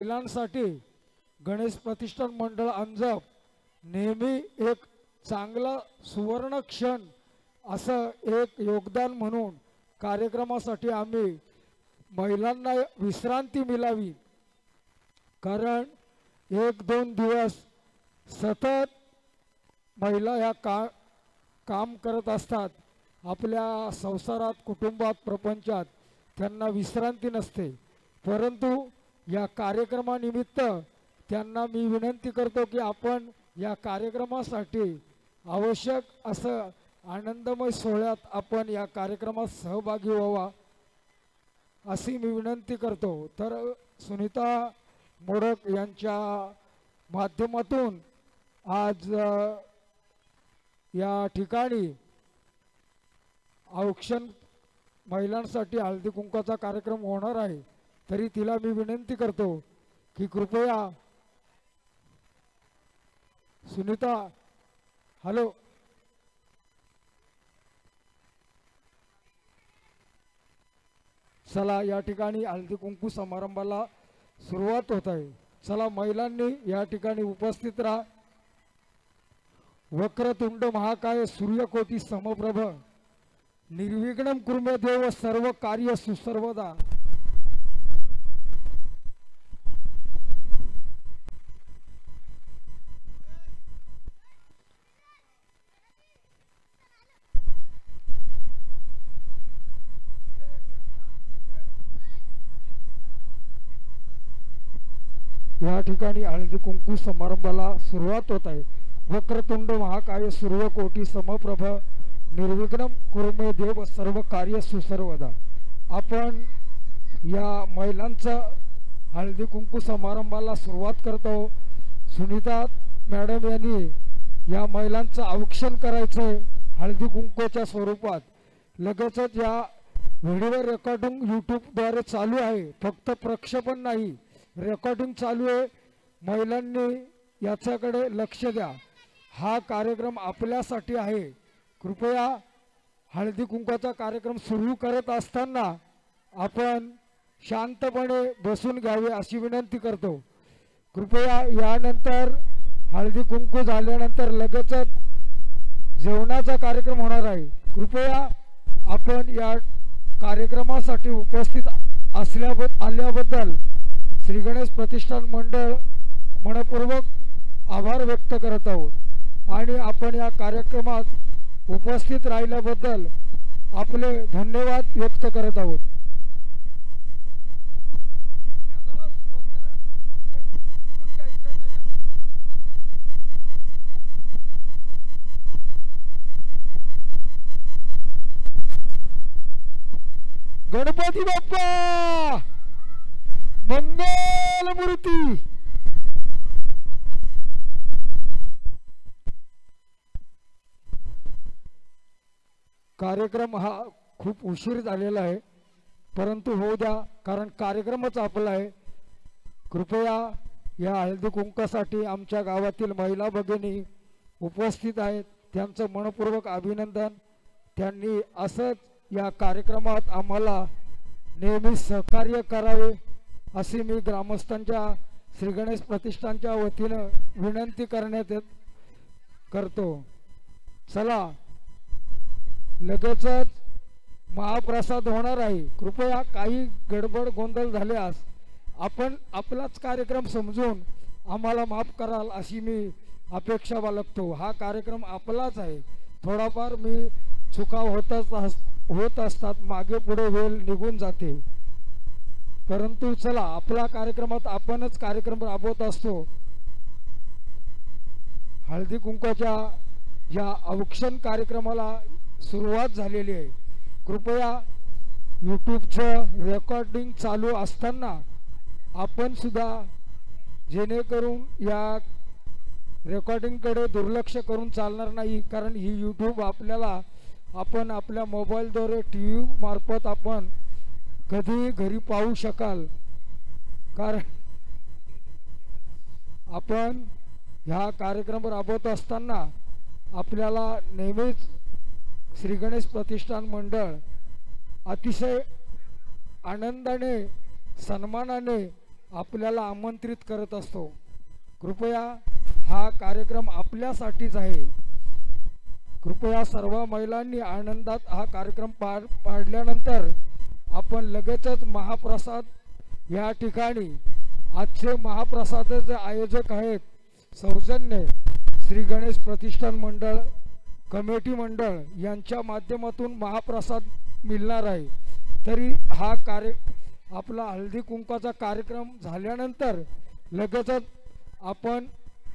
महिलांसाठी गणेश प्रतिष्ठान मंडळ अंजप नेहमी एक चांगला सुवर्ण क्षण असं एक योगदान म्हणून कार्यक्रमासाठी आम्ही महिलांना विश्रांती मिळावी, कारण एक दोन दिवस सतत महिला या काम करत असतात आपल्या संसारात, कुटुंबात, प्रपंचात त्यांना विश्रांती नसते। परंतु या कार्यक्रमानिमित्त त्यांना मी विनंती करतो की आपण या कार्यक्रमासाठी आवश्यक असं आनंदमय सोहळ्यात आपण या कार्यक्रमात सहभागी व्हावा अशी मी विनंती करतो। तर सुनीता मोडक यांच्या माध्यमातून आज या ठिकाणी औक्षण महिलांसाठी हळदी कुंकाचा कार्यक्रम होणार आहे, तरी तिला मी विनंती करतो की कृपया सुनीता, हॅलो, चला या ठिकाणी हळदी कुंकू समारंभाला सुरुवात होत आहे। चला महिलांनी या ठिकाणी उपस्थित राहा। वक्रतुंड महाकाय सूर्यकोटी समप्रभ निर्विघ्नं कुरु देव सर्व कार्य सुसर्वदा। या ठिकाणी हळदी कुंकू समारंभाला सुरुवात होत आहे। वक्रतुंड महाकाय सूर्यकोटी समप्रभ निर्विघ्नं कुरु देव सर्व कार्य सुसर्वदा। आपण या महिलांचा हळदी कुंकू समारंभाला सुरुवात करतो। सुनीता मॅडम यांनी या महिलांचं औक्षण करायचं हळदी कुंकूच्या स्वरूपात। लगेचच या व्हिडिओ रेकॉर्डिंग यूट्यूबद्वारे चालू आहे, फक्त प्रक्षेपण नाही, रेकॉर्डिंग चालू आहे। महिलांनी याच्याकडे लक्ष द्या, हा कार्यक्रम आपल्यासाठी आहे। कृपया हळदी कुंकाचा कार्यक्रम सुरू करत असताना आपण शांतपणे बसून घ्यावे अशी विनंती करतो। कृपया यानंतर हळदी कुंकू झाल्यानंतर लगेचच जेवणाचा कार्यक्रम होणार आहे। कृपया आपण या कार्यक्रमासाठी उपस्थित आल्याबद्दल श्री गणेश प्रतिष्ठान मंडळ मनपूर्वक आभार व्यक्त करत आहोत आणि आपण या कार्यक्रमात उपस्थित राहिल्याबद्दल आपले धन्यवाद व्यक्त करत आहोत। गणपती बाप्पा मंगल मूर्ती। कार्यक्रम हा खूप उशीर झालेला आहे, परंतु होऊ द्या, कारण कार्यक्रमच आपला आहे। कृपया या हळदी कुंकासाठी आमच्या गावातील महिला भगिनी उपस्थित आहेत, त्यांचं मनपूर्वक अभिनंदन। त्यांनी असंच या कार्यक्रमात आम्हाला नेहमी सहकार्य करावे अशी मी ग्रामस्थांच्या श्री गणेश प्रतिष्ठानच्या वतीने विनंती करतो। चला लगेचच महाप्रसाद होणार आहे। कृपया काही गडबड गोंधळ झाल्यास आपण आपलाच कार्यक्रम समजून आम्हाला माफ कराल अशी मी अपेक्षा बाळगतो। हा कार्यक्रम आपलाच आहे, थोडाफार मी चुका होत असतात, मागे पुढे वेळ निघून जाते, परंतु चला आपल्या कार्यक्रमात आपणच कार्यक्रम राबवत असतो। हळदी कुंकाच्या या औक्षण कार्यक्रमाला सुरुवात झालेली आहे। कृपया यूट्यूबचं रेकॉर्डिंग चालू असताना आपण सुद्धा, जेणेकरून या रेकॉर्डिंगकडे दुर्लक्ष करून चालणार नाही, कारण ही यूट्यूब आपल्याला आपण आपल्या मोबाईलद्वारे TV मार्फत आपण कधी घरी पाहू शकाल। कारण आपण ह्या कार्यक्रम राबवत असताना आपल्याला नेहमीच श्री गणेश प्रतिष्ठान मंडळ अतिशय आनंदाने सन्मानाने आपल्याला आमंत्रित करत असतो. कृपया हा कार्यक्रम आपल्यासाठीच आहे. कृपया सर्व महिलांनी आनंदात हा कार्यक्रम पाडल्यानंतर आपण लगेचच महाप्रसाद या ठिकाणी आजचे महाप्रसादाचे आयोजक आहेत सौजन्य श्री गणेश प्रतिष्ठान मंडळ कमिटी मंडळ यांच्या माध्यमातून महाप्रसाद मिळणार आहे. तरी हा आपला हळदी कुंकाचा कार्यक्रम झाल्यानंतर लगेचच आपण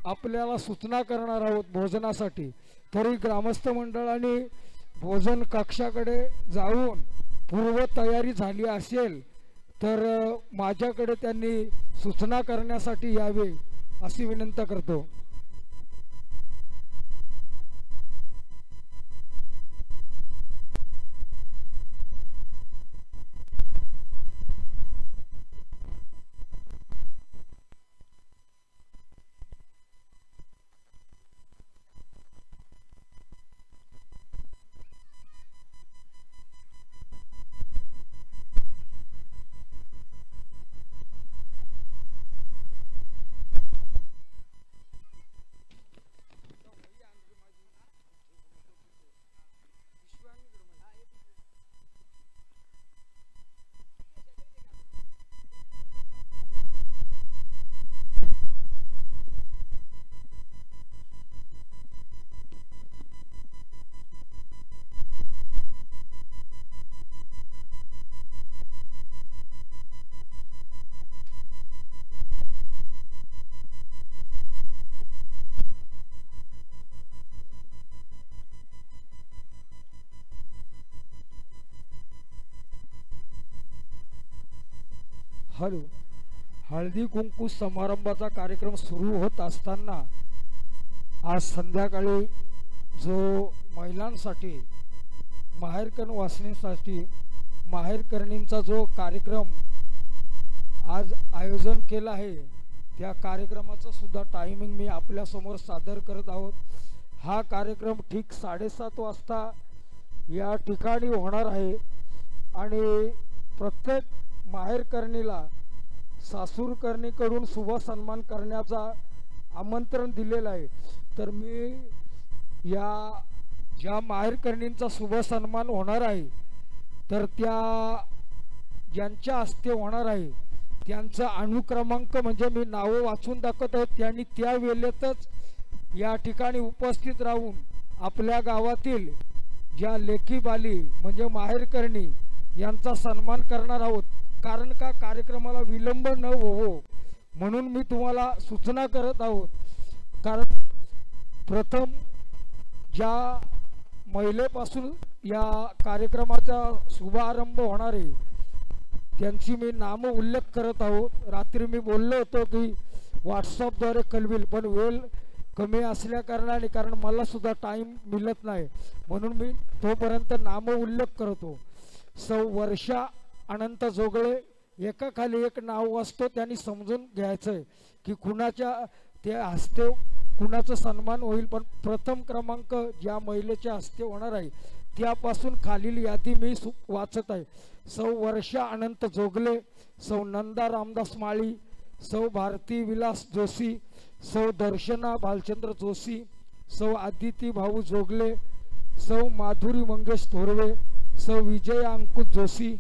आपल्याला सूचना करणार आहोत भोजनासाठी. तरी ग्रामस्थ मंडळाने भोजन कक्षाकडे जाऊन पूर्व तयारी झाली असेल तर माझ्याकडे त्यांनी सूचना करण्यासाठी यावे अशी विनंती करतो. हॅलो. हळदी कुंकू समारंभाचा कार्यक्रम सुरू होत असताना आज संध्याकाळी जो महिलांसाठी माहेरकण वासनीसाठी माहेरकरणींचा जो कार्यक्रम आज आयोजन केला आहे त्या कार्यक्रमाचं सुद्धा टायमिंग मी आपल्यासमोर सादर करत आहोत. हा कार्यक्रम ठीक 7:30 वाजता या ठिकाणी होणार आहे आणि प्रत्येक माहेरकरणीला सासूरकरणीकडून शुभ सन्मान करण्याचा आमंत्रण दिलेलं आहे. तर मी या ज्या माहेरकरणींचा शुभ सन्मान होणार आहे तर त्या ज्यांच्या हस्ते होणार आहे त्यांचा अनुक्रमांक म्हणजे मी नावं वाचून दाखवत आहे. त्यांनी त्या वेळेतच या ठिकाणी उपस्थित राहून आपल्या गावातील ज्या लेकी बाली म्हणजे माहेरकरणी यांचा सन्मान करणार आहोत. कारण का कार्यक्रमाला विलंब न हो म्हणून मी तुम्हाला सूचना करत आहोत. कारण प्रथम ज्या महिलेपासून या कार्यक्रमाचा शुभारंभ होणार आहे त्यांची मी नाम उल्लेख करत आहोत. रात्री मी बोललो होतो की व्हॉट्सअपद्वारे कळविल पण वेळ कमी असल्या कारणाने कारण मला सुद्धा टाईम मिळत नाही म्हणून मी तोपर्यंत नाम उल्लेख करतो. सौ वर्षा अनंत जोगळे एकाखाली एक नाव असतो त्यांनी समजून घ्यायचं की कुणाच्या ते हस्ते कुणाचा सन्मान होईल. पण प्रथम क्रमांक ज्या महिलेच्या हस्ते होणार आहे त्यापासून खालील यादी मी वाचत आहे. सौ वर्षा अनंत जोगले, सौ नंदा रामदास माळी, सौ भारती विलास जोशी, सौ दर्शना भालचंद्र जोशी, सौ आदिती भाऊ जोगले, सौ माधुरी मंगेश थोरवे, सौ विजय अंकुश जोशी,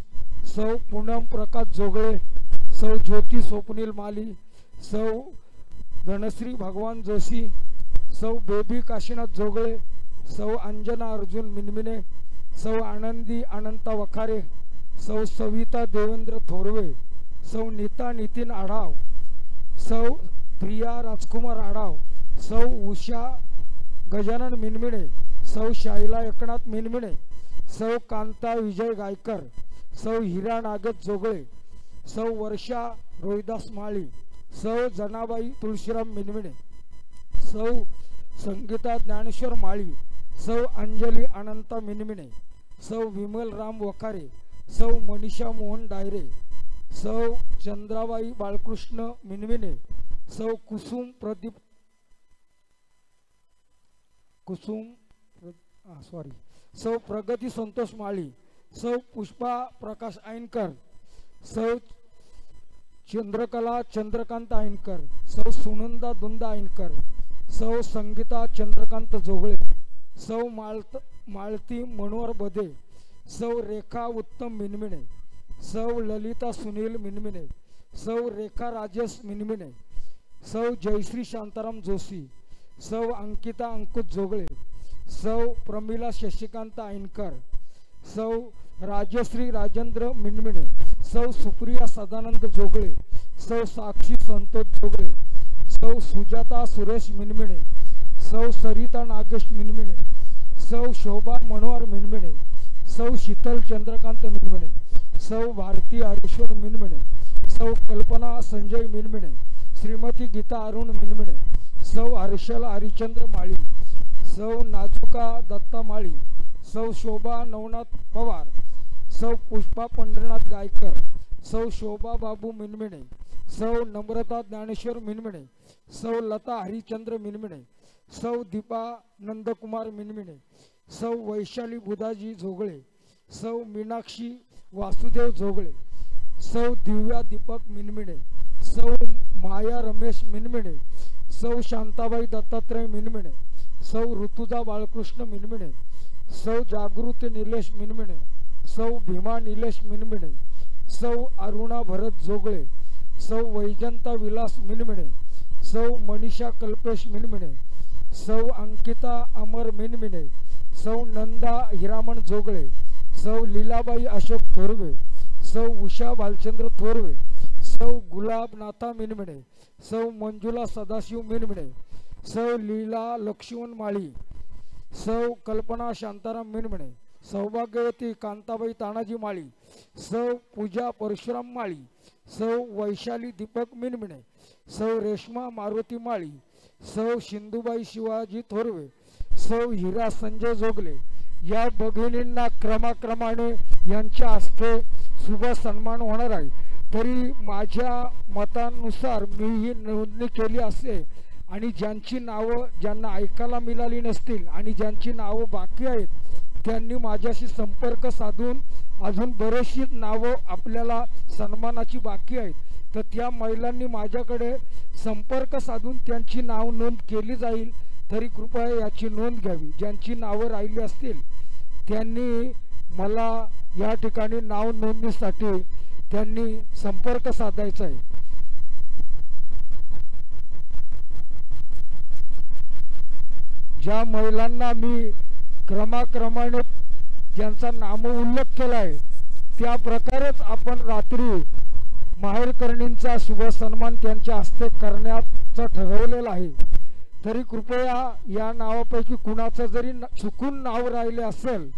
सौ पूनम प्रकाश जोगळे, सौ ज्योती स्वप्नील माली, सौ धनश्री भगवान जोशी, सौ बेबी काशीनाथ जोगळे, सौ अंजना अर्जुन मिनमिने, सौ आनंदी अनंता वखारे, सौ सविता देवेंद्र थोरवे, सौ नीता नितीन आढाव, सौ प्रिया राजकुमार आढाव, सौ उषा गजानन मिनमिणे, सौ शाईला एकनाथ मिनमिणे, सौ कांता विजय गायकर, सौ हिरा नागत जोगळे, सौ वर्षा रोहिदास माळी, सौ जनाबाई तुळशीराम मिनमिणे, सौ संगीता ज्ञानेश्वर माळी, सौ अंजली अनंता मिनमिणे, सौ विमल राम वखारे, सौ मनीषा मोहन डायरे, सौ चंद्राबाई बाळकृष्ण मिनमिने, सौ कुसुम प्रदीप सौ प्रगती संतोष माळी, सौ पुष्पा प्रकाश ऐनकर, सौ चंद्रकला चंद्रकांत ऐनकर, सौ सुनंदा दुंदा ऐनकर, सौ संगीता चंद्रकांत जोगळे, सौ मालती मनोहर बदे, सौ रेखा उत्तम मिनमिने, सौ ललिता सुनील मिनमिने, सौ रेखा राजेश मिनमिने, सौ जयश्री शांताराम जोशी, सौ अंकिता अंकुश जोगळे, सौ प्रमिला शशिकांत ऐनकर, सौ राजश्री राजेंद्र मिनमिने, सौ सुप्रिया सदानंद जोगळे, सौ साक्षी संतोष जोगळे, सौ सुजाता सुरेश मिनमिने, सौ सरिता नागेश मिनमिने, सौ शोभा मनोहर मिनमिने, सौ शीतल चंद्रकांत मिनमिने, सौ भारती हरीश्वर मिनमिने, सौ कल्पना संजय मिनमिने, श्रीमती गीता अरुण मिनमिने, सौ हर्षल हरिचंद्र माळी, सौ नाजुका दत्ता माळी, सौ शोभा नवनाथ पवार, सौ पुष्पा पंढरनाथ गायकर, सौ शोभा बाबू मिनमिने, सौ नम्रता ज्ञानेश्वर मिनमिने, सौ लता हरिचंद्र मिनमिने, सौ दीपा नंदकुमार मिनमिने, सौ वैशाली बुधाजी जोगळे, सौ मीनाक्षी वासुदेव जोगळे, सौ दिव्या दीपक मिनमिने, सौ माया रमेश मिनमिने, सौ शांताबाई दत्तात्रय मिनमिने, सौ ऋतुजा बाळकृष्ण मिनमिने, सौ जागृती निलेश मिनमिने, सौ भीमा निलेश मिनमिने, सौ अरुणा भरत जोगळे, सौ वैजंता विलास मिनमिने, सौ मनीषा कल्पेश मिनमिने, सौ अंकिता अमर मिनमिने, सौ नंदा हिरामण जोगळे, सौ लीलाबाई अशोक थोरवे, सौ उषा भालचंद्र थोरवे, सौ गुलाब नाथा मिनमिने, सौ मंजुला सदाशिव मिनमिने, सौ लीला लक्ष्मण माळी, सौ कल्पना शांताराम मिनमिने, सौभाग्यवती कांताबाई तानाजी माळी, सौ पूजा परशुराम माळी, सौ वैशाली दीपक मिनमिने, सौ रेश्मा मारुती माळी, सौ सिंधुबाई शिवाजी थोरवे, सौ हिरा संजय जोगले या भगिनींना क्रमाक्रमाने यांच्या हस्ते शुभ सन्मान होणार आहे। तरी माझ्या मतानुसार मी ही नोंदणी केली असे आणि ज्यांची नावं ज्यांना ऐकायला मिळाली नसतील आणि ज्यांची नावं बाकी आहेत त्यांनी माझ्याशी संपर्क साधून अजून बरेचशी नावं आपल्याला सन्मानाची बाकी आहेत तर त्या महिलांनी माझ्याकडे संपर्क साधून त्यांची नाव नोंद केली जाईल। तरी कृपया याची नोंद घ्यावी। ज्यांची नावं राहिली असतील त्यांनी मला या ठिकाणी नाव नोंदणीसाठी त्यांनी संपर्क साधायचा आहे। ज्या महिलांना मी क्रमाक्रमाने ज्यांचा नाम उल्लेख केला आहे त्या प्रकारेच आपण रात्री माहेरकरणींचा शुभ सन्मान त्यांच्या हस्ते करण्याचं ठरवलेलं आहे। तरी कृपया या नावापैकी कुणाचं जरी चुकून नाव राहिले असेल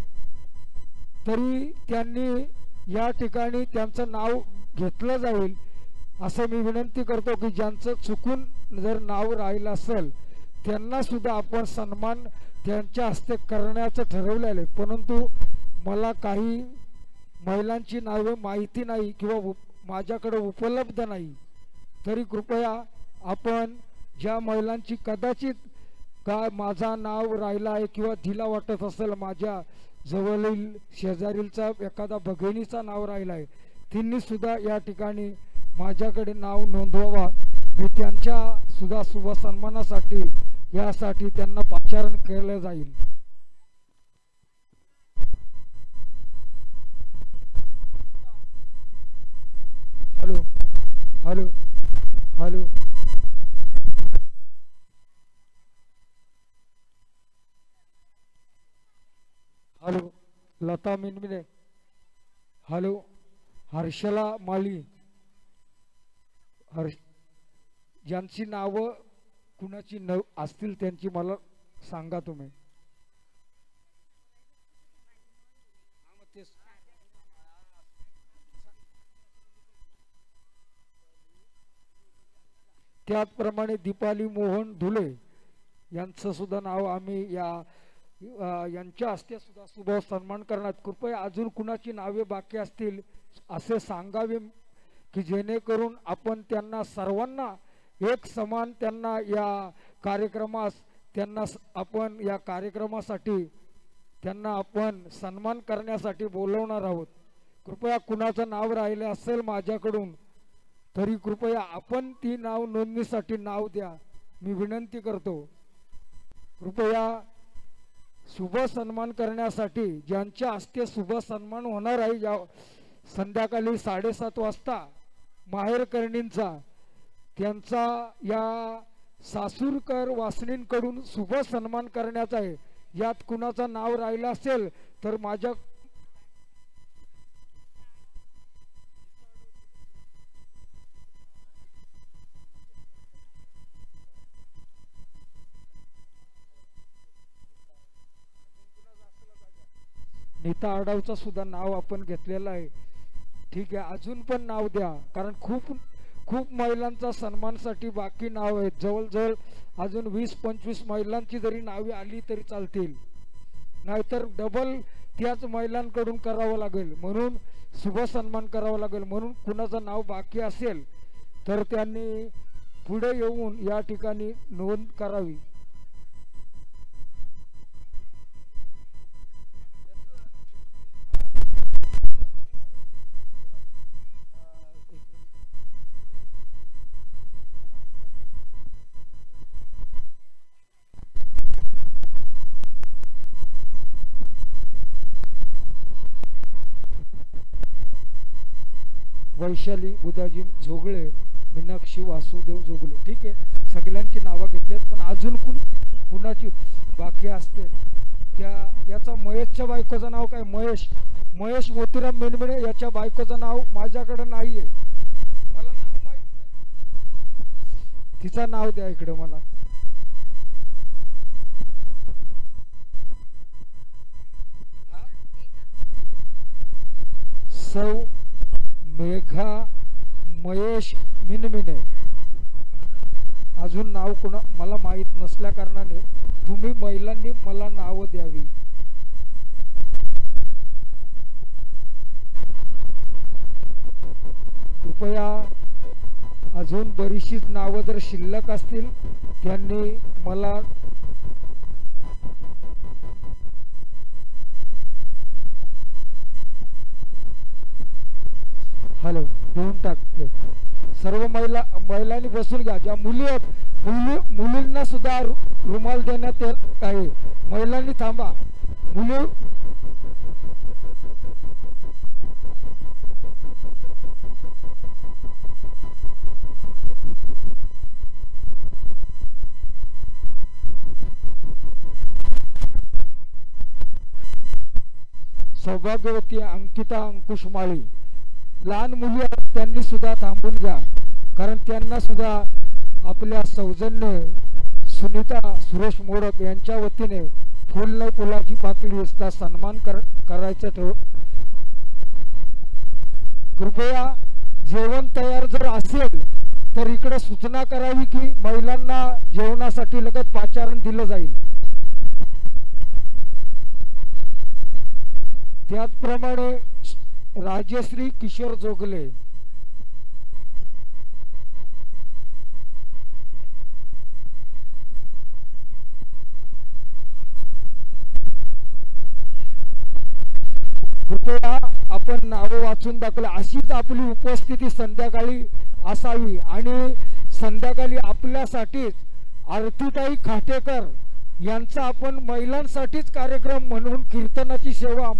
तरी त्यांनी या ठिकाणी त्यांचं नाव घेतलं जाईल असं मी विनंती करतो की ज्यांचं चुकून जर नाव राहिलं असेल त्यांना सुद्धा आपण सन्मान त्यांच्या हस्ते करण्याचं ठरवलेलं आहे। परंतु मला काही महिलांची नावे माहिती नाही किंवा माझ्याकडे उपलब्ध नाही। तरी कृपया आपण ज्या महिलांची कदाचित काय माझा नाव राहिला आहे किंवा तिला वाटत असेल माझ्या जवळील शेजारीलचा एखादा भगिनीचा नाव राहिला आहे तिन्ही सुद्धा या ठिकाणी माझ्याकडे नाव नोंदवावा। मी त्यांच्या सुद्धा शुभ सन्मानासाठी यासाठी त्यांना पाचारण केलं जाईल। Hello hello hello hello Lata Minmine, hello Harshala Mali, ज्यांची नावं कुणाची असतील त्यांची मला सांगा तुम्ही। त्याचप्रमाणे दीपाली मोहन धुले यांचं सुद्धा नाव आम्ही यांच्या हस्ते सुद्धा शुभ सन्मान करण्यात। कृपया अजून कुणाची नावे बाकी असतील असे सांगावे की जेणेकरून आपण त्यांना सर्वांना एक समान त्यांना या कार्यक्रमास त्यांना आपण या कार्यक्रमासाठी त्यांना आपण सन्मान करण्यासाठी बोलवणार आहोत। कृपया कुणाचं नाव राहिले असेल माझ्याकडून तरी कृपया आपण ती नाव नोंदणीसाठी नाव द्या, मी विनंती करतो। कृपया शुभ सन्मान करण्यासाठी ज्यांच्या हस्ते शुभ सन्मान होणार आहे या संध्याकाळी 7:30 वाजता माहेरकर्णींचा, त्यांचा या सासूरकर वासनींकडून शुभ सन्मान करण्याचा आहे। यात कुणाचं नाव राहिलं असेल तर माझ्या नीता आडावचं सुद्धा नाव आपण घेतलेलं आहे। ठीक आहे, अजून पण नाव द्या, कारण खूप महिलांचा सन्मानसाठी बाकी नाव आहेत। जवळजवळ अजून 20-25 महिलांची जरी नावे आली तरी चालतील, नाहीतर डबल त्याच महिलांकडून करावं लागेल, म्हणून शुभ सन्मान करावा लागेल। म्हणून कुणाचं नाव बाकी असेल तर त्यांनी पुढे येऊन या ठिकाणी नोंद करावी। वैशाली बुधाजी जोगळे, मीनाक्षी वासुदेव जोगळे। ठीक आहे, सगळ्यांची नावं घेतलेत, पण अजून कुणाची बाकी असतील त्या याचा महेशच्या बायकोचं नाव काय? महेश मोतीराम मेनमेणे याच्या बायकोचं नाव माझ्याकडे नाहीये, मला नाव माहित नाही, तिचं नाव द्या इकडे मला। सौ मेघा महेश मिनमिने। अजून नाव कोणा मला माहित नसल्या कारणाने तुम्ही महिलांनी मला नाव द्यावी। कृपया अजून बरीचशीच नावं जर शिल्लक असतील त्यांनी मला हॅलो देऊन टाकते। सर्व महिलांनी बसून घ्या, ज्या मुली आहेत मुलींना सुद्धा रुमाल देण्यात येत आहे, महिलांनी थांबा। मुली सौभाग्यवती अंकिता अंकुश माळी, लहान मुली आहेत त्यांनी सुद्धा थांबून घ्या, कारण त्यांना सुद्धा आपल्या सौजन्य सुनीता सुरेश मोडक यांच्या वतीने फुल न फुलाची पाकळी असता सन्मान करायचं ठेव। कृपया जेवण तयार जर असेल तर इकडे सूचना करावी की महिलांना जेवणासाठी लगेच पाचारण दिलं जाईल। त्याचप्रमाणे राजश्री किशोर जोगले, कृपया आपण नाव वाचून दाखवले। अशीच आपली उपस्थिती संध्याकाळी असावी आणि संध्याकाळी आपल्यासाठीच आरतीताई खाटेकर यांचा आपण महिलांसाठीच कार्यक्रम म्हणून कीर्तनाची सेवा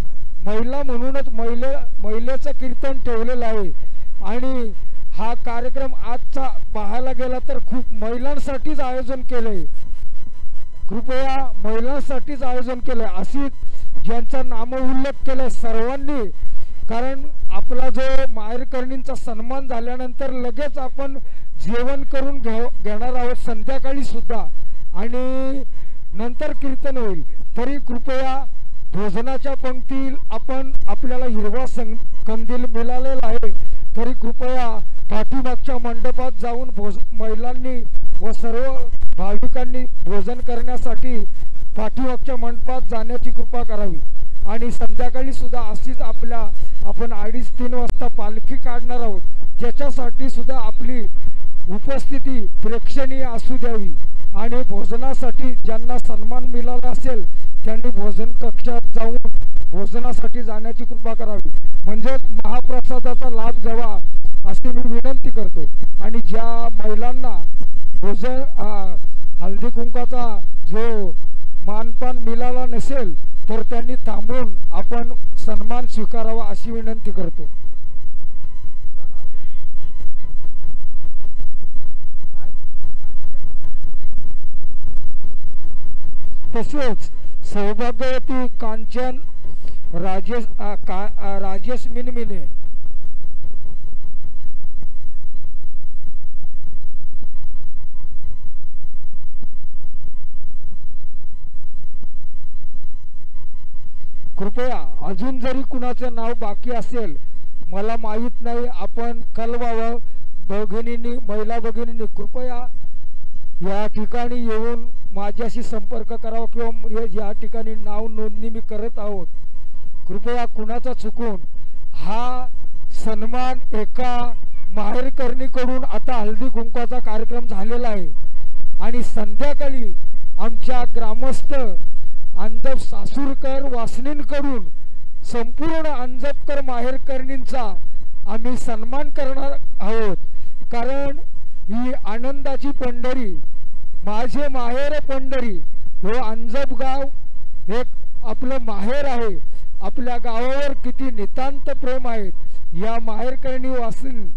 महिला म्हणूनच महिलेचं कीर्तन ठेवलेलं आहे आणि हा कार्यक्रम आजचा पाहायला गेला तर खूप महिलांसाठीच आयोजन केलंय। कृपया महिलांसाठीच आयोजन केलंय, अशी ज्यांचा नाम उल्लेख केलाय सर्वांनी, कारण आपला जो माहेरकर्णींचा सन्मान झाल्यानंतर लगेच आपण जेवण करून घेणार आहोत संध्याकाळी सुद्धा आणि नंतर कीर्तन होईल। तरी कृपया भोजनाच्या पंक्ती आपण आपल्याला हिरवा कंदील मिळालेला आहे, तरी कृपया पाठीमागच्या मंडपात जाऊन महिलांनी व सर्व भाविकांनी भोजन करण्यासाठी पाठीमागच्या मंडपात जाण्याची कृपा करावी आणि संध्याकाळी सुद्धा अशीच आपण 2:30-3 वाजता पालखी काढणार आहोत, ज्याच्यासाठी सुद्धा आपली उपस्थिती प्रेक्षणीय असू द्यावी आणि भोजनासाठी ज्यांना सन्मान मिळाला असेल त्यांनी भोजन कक्षात जाऊन भोजनासाठी जाण्याची कृपा करावी, म्हणजे महाप्रसादाचा लाभ घ्यावा। अशी मी विनंती करतो। आणि ज्या महिलांना भोजन हळदी कुंकाचा जो मानपान मिळाला नसेल तर त्यांनी थांबून आपण सन्मान स्वीकारावा अशी विनंती करतो। तसेच सौभाग्यवती कांचन राजेश मिनमिने कृपया अजून जरी कुणाचे नाव बाकी असेल मला माहित नाही आपण कळवावं। भगिनींनी महिला भगिनींनी कृपया या ठिकाणी येऊन माझ्याशी संपर्क करावा किंवा या ठिकाणी नाव नोंदणी मी करत आहोत। कृपया कुणाचा चुकून हा सन्मान एका माहेरकरणीकडून आता हळदी कुंकवाचा कार्यक्रम झालेला आहे आणि संध्याकाळी आमच्या ग्रामस्थ अंजप सासूरकर वासनींकडून संपूर्ण अंजपकर माहेरकरणींचा आम्ही सन्मान करणार आहोत। कारण ही आनंदाची पंढरी माझे माहेर पंढरी हे अंजप गाव एक आपलं माहेर आहे। आपल्या गावावर किती नितांत प्रेम आहे या माहेरकरणी वासून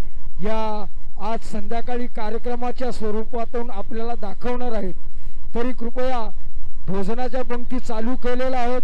या आज संध्याकाळी कार्यक्रमाच्या स्वरूपातून आपल्याला दाखवणार आहेत। तरी कृपया भोजनाच्या पंक्ती चालू केलेल्या आहेत।